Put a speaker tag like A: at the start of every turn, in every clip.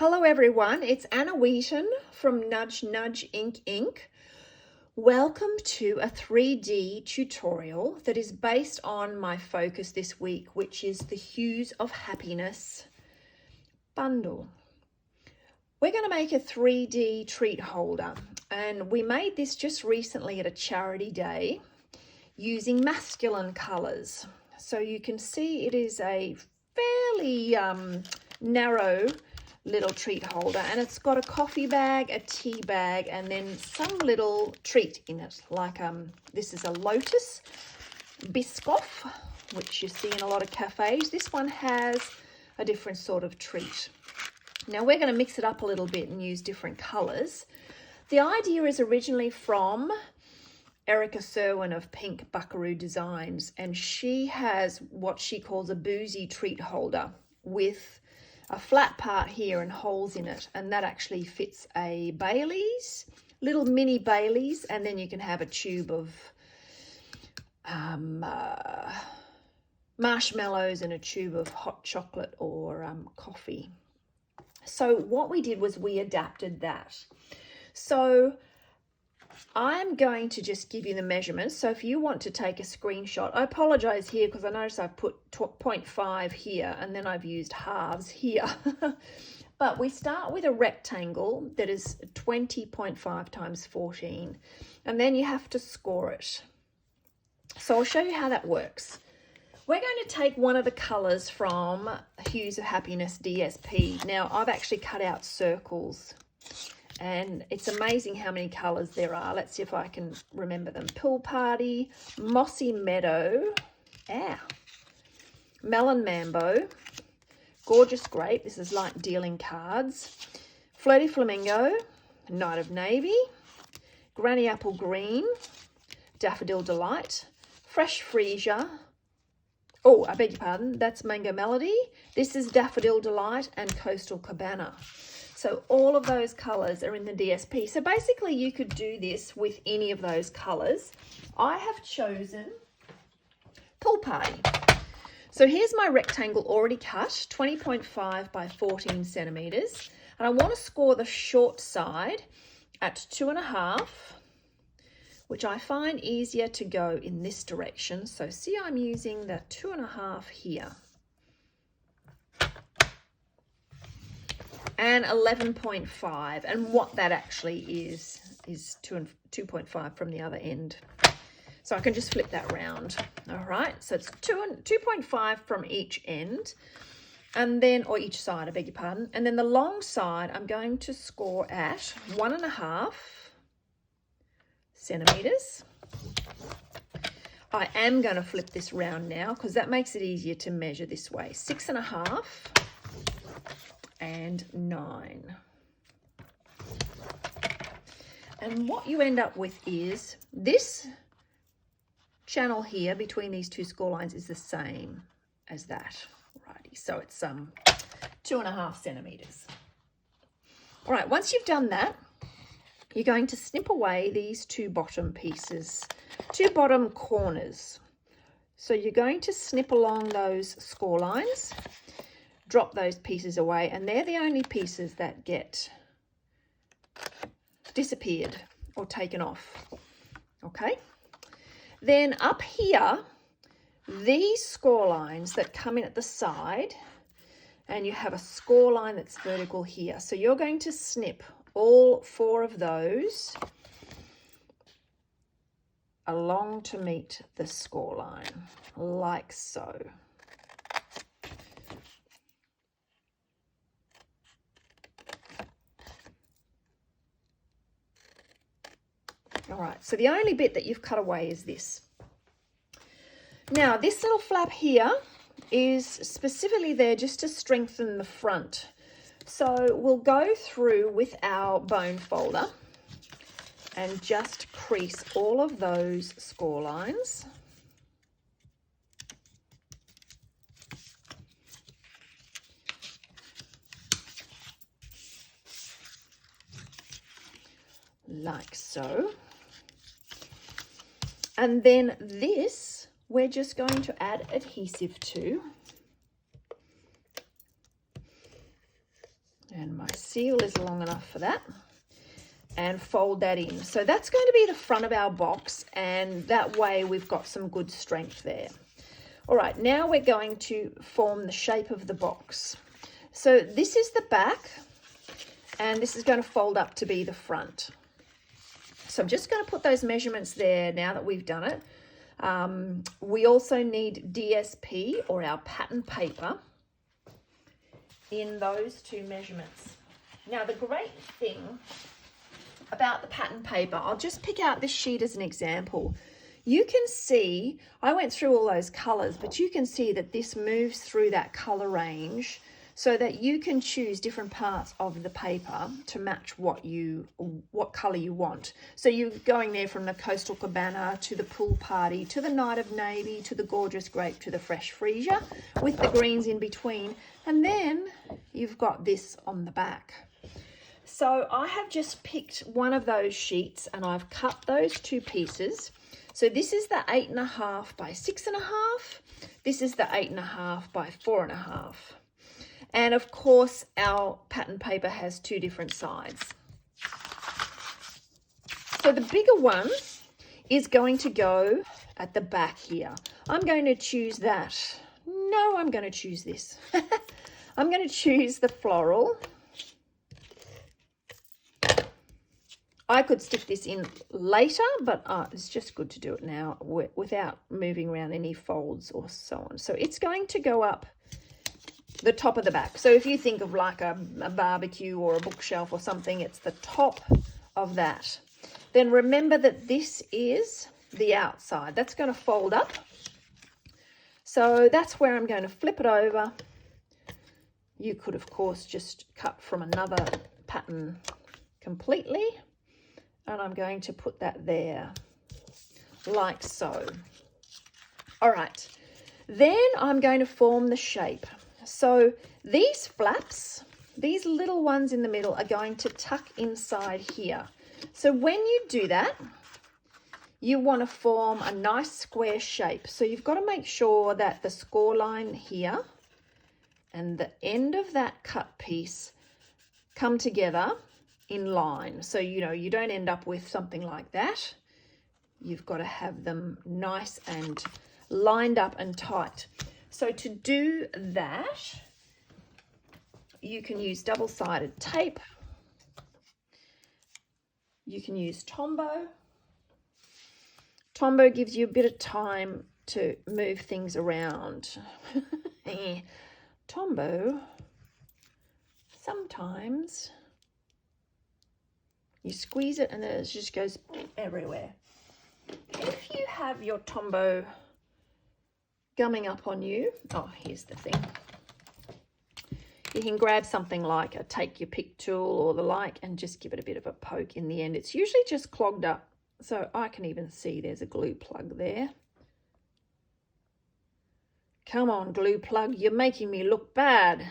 A: Hello everyone, it's Anna Wheaton from Nudge Nudge Ink. Welcome to a 3D tutorial that is based on my focus this week, which is the Hues of Happiness bundle. We're going to make a 3D treat holder, and we made this just recently at a charity day using masculine colours. So you can see it is a fairly narrow little treat holder, and it's got a coffee bag, a tea bag, and then some little treat in it, like this is a lotus biscoff, which you see in a lot of cafes. This one has a different sort of treat. Now we're going to mix it up a little bit and use different colors. The idea is originally from Erica Serwin of Pink Buckaroo Designs, and she has what she calls a boozy treat holder with a flat part here and holes in it, and that actually fits a Baileys, little mini Baileys, and then you can have a tube of marshmallows and a tube of hot chocolate or coffee. So what we did was we adapted that. So I'm going to just give you the measurements. So if you want to take a screenshot, I apologize here because I notice I've put 0.5 here and then I've used halves here. But we start with a rectangle that is 20.5 times 14, and then you have to score it. So I'll show you how that works. We're going to take one of the colors from Hues of Happiness DSP. Now I've actually cut out circles, and it's amazing how many colors there are. Let's see if I can remember them. Pool Party, Mossy Meadow, Melon Mambo, Gorgeous Grape, this is like dealing cards, Flirty Flamingo, Night of Navy, Granny Apple Green, Daffodil Delight, Fresh Freesia, oh, I beg your pardon, that's Mango Melody. This is Daffodil Delight and Coastal Cabana. So all of those colours are in the DSP. So basically you could do this with any of those colours. I have chosen Pool Party. So here's my rectangle already cut, 20.5 by 14 centimetres. And I want to score the short side at 2.5, which I find easier to go in this direction. So see, I'm using the 2.5 here. And 11.5, and what that actually is 2.5 from the other end. So I can just flip that round. All right, so it's 2.5 from each end, and then, or each side, I beg your pardon. And then the long side, I'm going to score at 1.5 centimeters. I am going to flip this round now because that makes it easier to measure this way. 6.5. and 9. And what you end up with is this channel here between these two score lines is the same as that. Righty, so it's 2.5 centimeters. All right, once you've done that, you're going to snip away these two bottom pieces, two bottom corners. So you're going to snip along those score lines, drop those pieces away, and they're the only pieces that get disappeared or taken off. Okay, then up here, these score lines that come in at the side, and you have a score line that's vertical here. So you're going to snip all 4 of those along to meet the score line, like so. All right, so the only bit that you've cut away is this. Now, this little flap here is specifically there just to strengthen the front. So we'll go through with our bone folder and just crease all of those score lines. Like so. And then this, we're just going to add adhesive to. And my seal is long enough for that. And fold that in. So that's going to be the front of our box, and that way we've got some good strength there. All right, now we're going to form the shape of the box. So this is the back, and this is going to fold up to be the front. So I'm just going to put those measurements there now that we've done it. We also need DSP, or our pattern paper, in those two measurements. Now the great thing about the pattern paper, I'll just pick out this sheet as an example. You can see, I went through all those colors, but you can see that this moves through that color range so that you can choose different parts of the paper to match what color you want. So you're going there from the Coastal Cabana to the Pool Party to the Night of Navy to the Gorgeous Grape to the Fresh Freesia with the greens in between. And then you've got this on the back. So I have just picked one of those sheets and I've cut those two pieces. So this is the 8.5 by 6.5. This is the 8.5 by 4.5. And of course, our pattern paper has two different sides. So the bigger one is going to go at the back here. I'm going to choose that. No, I'm going to choose this. I'm going to choose the floral. I could stick this in later, but it's just good to do it now without moving around any folds or so on. So it's going to go up the top of the back. So if you think of like a barbecue or a bookshelf or something, it's the top of that. Then remember that this is the outside. That's going to fold up. So that's where I'm going to flip it over. You could, of course, just cut from another pattern completely. And I'm going to put that there, like so. All right, then I'm going to form the shape. So these flaps, these little ones in the middle, are going to tuck inside here. So when you do that, you want to form a nice square shape. So you've got to make sure that the score line here and the end of that cut piece come together in line. So, you know, you don't end up with something like that. You've got to have them nice and lined up and tight. So to do that, you can use double-sided tape. You can use Tombow. Tombow gives you a bit of time to move things around. Tombow, sometimes you squeeze it and then it just goes everywhere. If you have your Tombow gumming up on you, oh, here's the thing. You can grab something like a take your pick tool or the like and just give it a bit of a poke in the end. It's usually just clogged up. So I can even see there's a glue plug there. Come on, glue plug, you're making me look bad.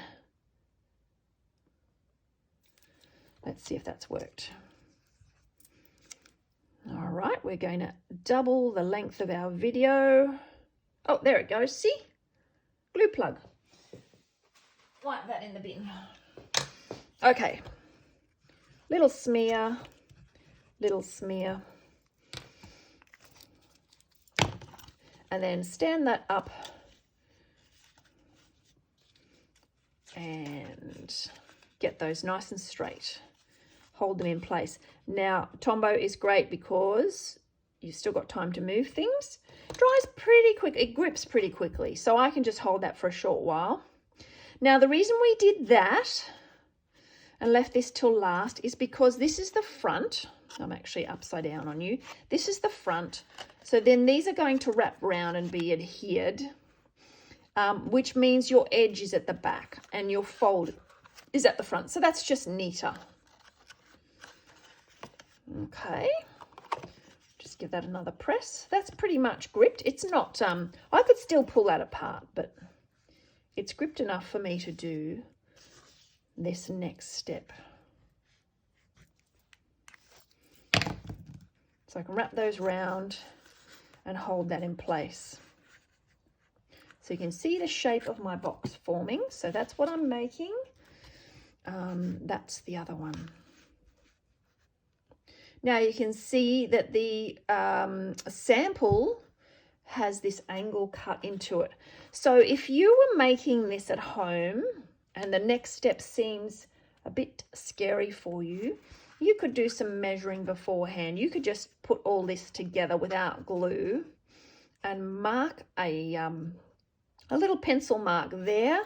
A: Let's see if that's worked. All right, we're going to double the length of our video. Oh, there it goes, see? Glue plug. Wipe that in the bin. Okay, little smear, and then stand that up and get those nice and straight. Hold them in place. Now, Tombow is great because you've still got time to move things. It dries pretty quick. It grips pretty quickly, so I can just hold that for a short while. Now, the reason we did that and left this till last is because this is the front. I'm actually upside down on you. This is the front. So then these are going to wrap around and be adhered, which means your edge is at the back and your fold is at the front. So that's just neater. Okay. Just give that another press. That's pretty much gripped. It's not, I could still pull that apart, but it's gripped enough for me to do this next step. So I can wrap those round and hold that in place. So you can see the shape of my box forming. So that's what I'm making. That's the other one. Now you can see that the sample has this angle cut into it. So if you were making this at home and the next step seems a bit scary for you, you could do some measuring beforehand. You could just put all this together without glue and mark a little pencil mark there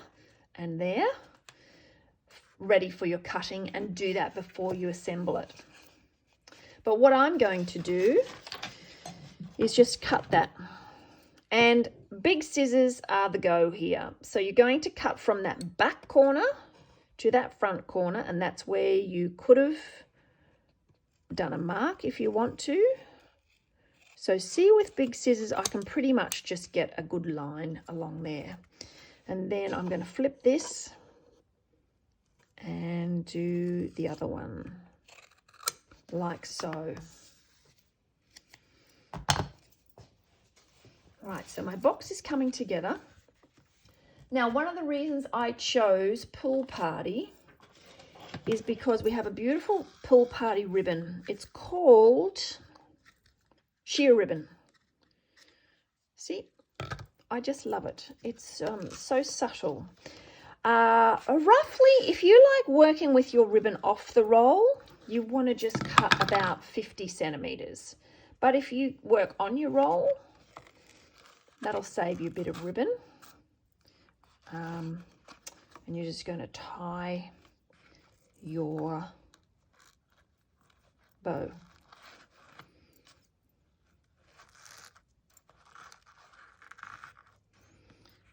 A: and there, ready for your cutting, and do that before you assemble it. But what I'm going to do is just cut that. And big scissors are the go here. So you're going to cut from that back corner to that front corner, and that's where you could have done a mark if you want to. So see, with big scissors, I can pretty much just get a good line along there. And then I'm going to flip this and do the other one, like so. Right, so my box is coming together. Now, one of the reasons I chose Pool Party is because we have a beautiful Pool Party ribbon. It's called sheer ribbon. See, I just love it. It's so subtle. Roughly, if you like working with your ribbon off the roll, you want to just cut about 50 centimeters. But if you work on your roll, that'll save you a bit of ribbon. And you're just going to tie your bow.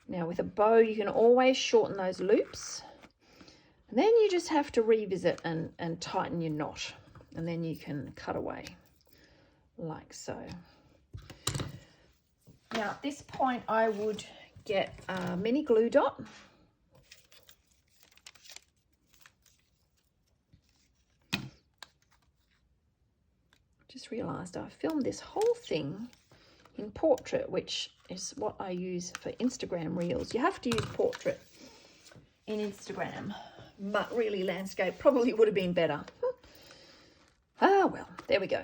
A: Now with a bow, you can always shorten those loops. And then you just have to revisit and tighten your knot. And then you can cut away like so. Now at this point, I would get a mini glue dot. Just realised I filmed this whole thing in portrait, which is what I use for Instagram reels. You have to use portrait in Instagram, but really landscape probably would have been better. Ah, well, there we go.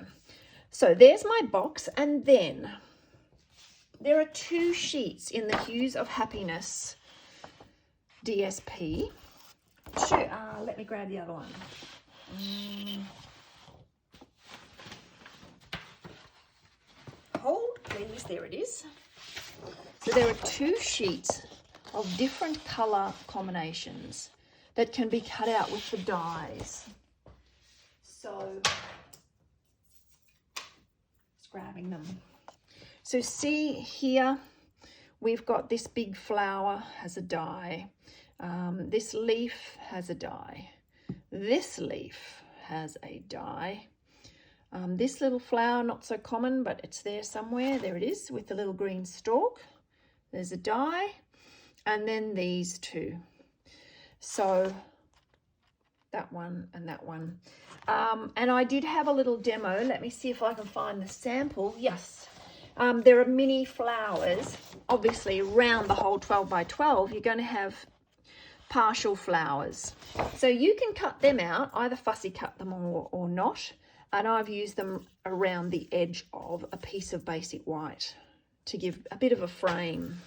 A: So there's my box, and then there are 2 sheets in the Hues of Happiness DSP. Let me grab the other one. Hold, please. There it is. So there are 2 sheets of different colour combinations that can be cut out with the dies. So just grabbing them. So see here, we've got this big flower has a die. This leaf has a die. This leaf has a die. This little flower, not so common, but it's there somewhere. There it is with the little green stalk. There's a die. And then these 2. So that one and that one. And I did have a little demo. Let me see if I can find the sample. Yes. There are mini flowers. Obviously, around the whole 12 by 12, you're going to have partial flowers. So you can cut them out, either fussy cut them or not. And I've used them around the edge of a piece of basic white to give a bit of a frame.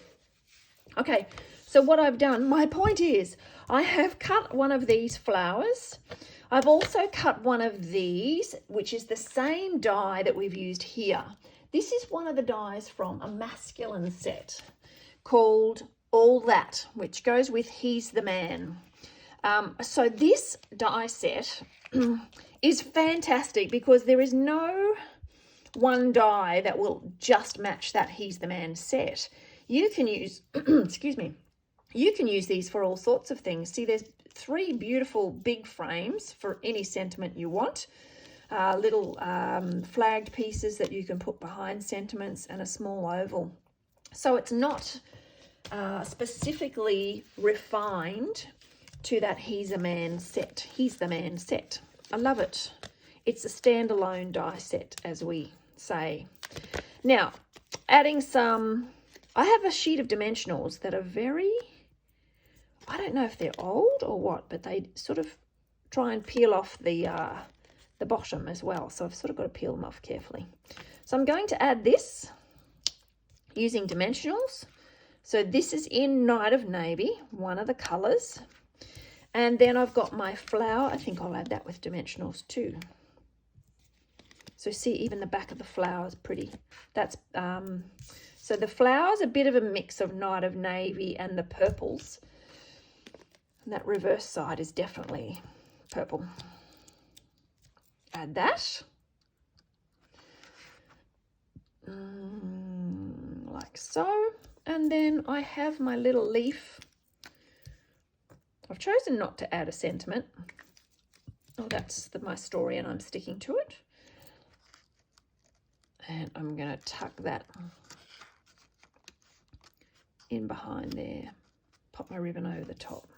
A: Okay, so what I've done, my point is, I have cut one of these flowers. I've also cut one of these, which is the same die that we've used here. This is one of the dies from a masculine set called All That, which goes with He's the Man. So this die set is fantastic because there is no one die that will just match that He's the Man set. You can use, excuse me, you can use these for all sorts of things. See, there's 3 beautiful big frames for any sentiment you want. Little flagged pieces that you can put behind sentiments, and a small oval. So it's not specifically refined to that He's a Man set. He's the Man set. I love it. It's a standalone die set, as we say. Now, adding some, I have a sheet of dimensionals that are very, I don't know if they're old or what, but they sort of try and peel off the bottom as well. So I've sort of got to peel them off carefully. So I'm going to add this using dimensionals. So this is in Night of Navy, one of the colours. And then I've got my flower. I think I'll add that with dimensionals too. So see, even the back of the flower is pretty. That's so the flower's a bit of a mix of Night of Navy and the purples. And that reverse side is definitely purple. Add that. Like so. And then I have my little leaf. I've chosen not to add a sentiment. Oh, that's my story and I'm sticking to it. And I'm going to tuck that in behind there. Pop my ribbon over the top.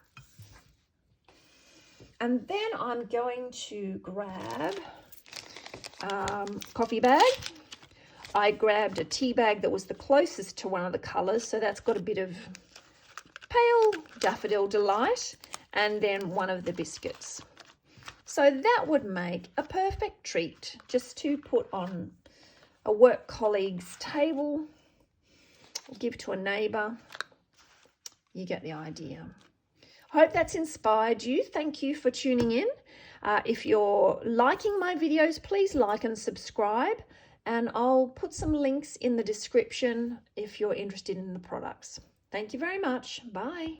A: And then I'm going to grab coffee bag. I grabbed a tea bag that was the closest to one of the colours, so that's got a bit of pale daffodil delight, and then one of the biscuits. So that would make a perfect treat just to put on a work colleague's table, or give to a neighbour. You get the idea. I hope that's inspired you. Thank you for tuning in. If you're liking my videos, please like and subscribe. And I'll put some links in the description if you're interested in the products. Thank you very much. Bye.